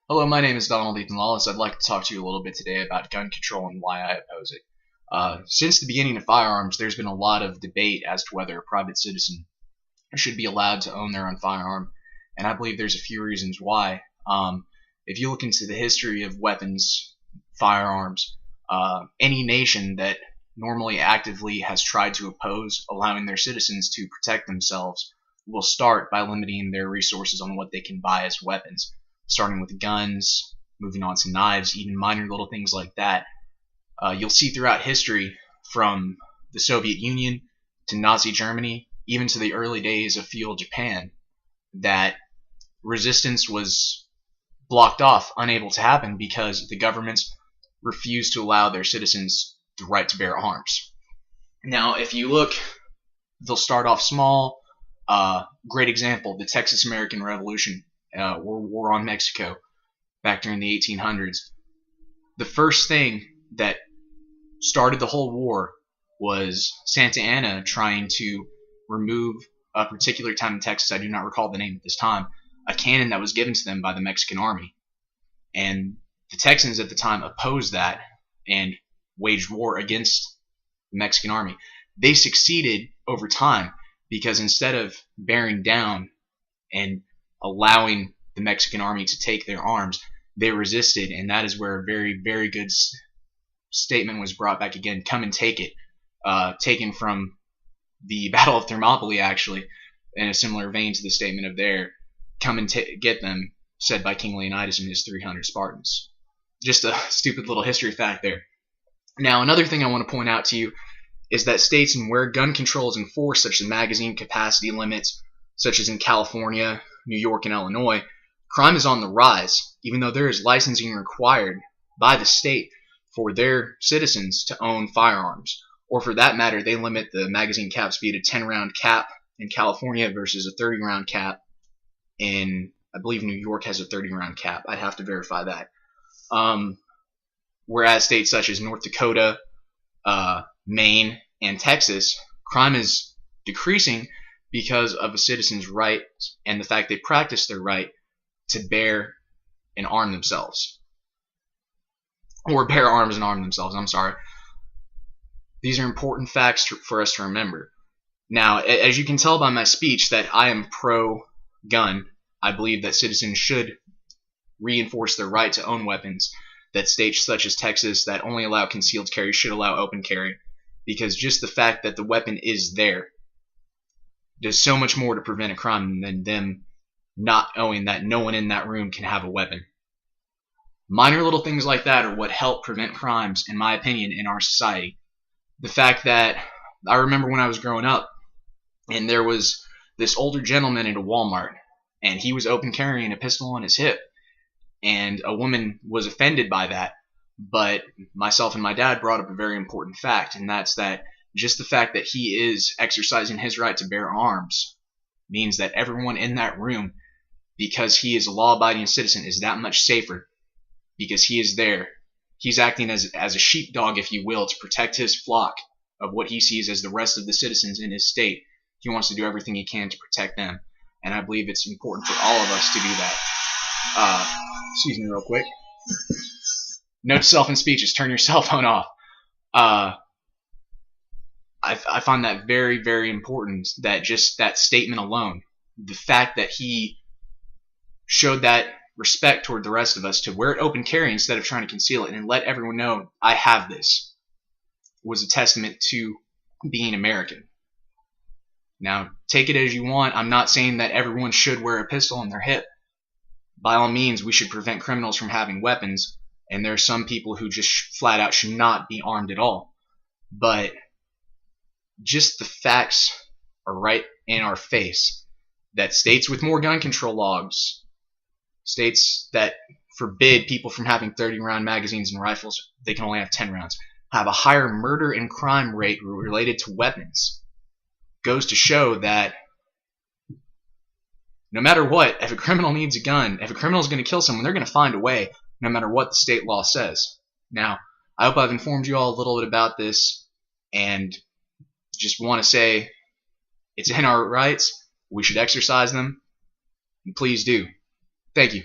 Hello, my name is Donald Lawlis. I'd like to talk to you a little bit today about gun control and why I oppose it. Since the beginning of firearms, there's been a lot of debate as to whether a private citizen should be allowed to own their own firearm, and I believe there's a few reasons why. If you look into the history of weapons, firearms, any nation that normally actively has tried to oppose allowing their citizens to protect themselves will start by limiting their resources on what they can buy as weapons, starting with guns, moving on to knives, even minor little things like that. You'll see throughout history, from the Soviet Union to Nazi Germany, even to the early days of feudal Japan, that resistance was blocked off, unable to happen because the governments refused to allow their citizens the right to bear arms. Now, if you look, they'll start off small. Great example, the Texas American Revolution, war on Mexico back during the 1800s. The first thing that started the whole war was Santa Anna trying to remove a particular time in Texas, I do not recall the name at this time, a cannon that was given to them by the Mexican army. And the Texans at the time opposed that and waged war against the Mexican army. They succeeded over time because instead of bearing down and allowing the Mexican army to take their arms, they resisted, and that is where a very, very good statement was brought back again, come and take it, taken from the Battle of Thermopylae, actually, in a similar vein to the statement of there, come and get them, said by King Leonidas and his 300 Spartans. Just a stupid little history fact there. Now, another thing I want to point out to you is that states in where gun control is enforced, such as magazine capacity limits, such as in California, New York, and Illinois, crime is on the rise, even though there is licensing required by the state for their citizens to own firearms. Or for that matter, they limit the magazine cap speed to 10-round cap in California versus a 30-round cap in, I believe New York has a 30-round cap. I'd have to verify that. Whereas states such as North Dakota, Maine, and Texas, crime is decreasing because of a citizen's right and the fact they practice their right to bear and arm themselves. Or bear arms and arm themselves, I'm sorry. These are important facts for us to remember. Now, as you can tell by my speech that I am pro-gun, I believe that citizens should reinforce their right to own weapons, that states such as Texas that only allow concealed carry should allow open carry, because just the fact that the weapon is there does so much more to prevent a crime than them not knowing that no one in that room can have a weapon. Minor little things like that are what help prevent crimes, in my opinion, in our society. The fact that I remember when I was growing up, and there was this older gentleman at a Walmart, and he was open carrying a pistol on his hip, and a woman was offended by that, but myself and my dad brought up a very important fact, and that's that just the fact that he is exercising his right to bear arms means that everyone in that room, because he is a law-abiding citizen, is that much safer because he is there. He's acting as a sheepdog, if you will, to protect his flock of what he sees as the rest of the citizens in his state. He wants to do everything he can to protect them, and I believe it's important for all of us to do that. Excuse me real quick. Note to self in speeches, turn your cell phone off. I find that very, very important, that just that statement alone, the fact that he showed that respect toward the rest of us to wear it open carry instead of trying to conceal it and let everyone know I have this, was a testament to being American. Now, take it as you want. I'm not saying that everyone should wear a pistol on their hip. By all means, we should prevent criminals from having weapons, and there are some people who just flat out should not be armed at all. But just the facts are right in our face that states with more gun control laws, states that forbid people from having 30-round magazines and rifles, they can only have 10 rounds, have a higher murder and crime rate related to weapons, goes to show that no matter what, if a criminal needs a gun, if a criminal is going to kill someone, they're going to find a way, no matter what the state law says. Now, I hope I've informed you all a little bit about this, and just want to say it's in our rights. We should exercise them, and please do. Thank you.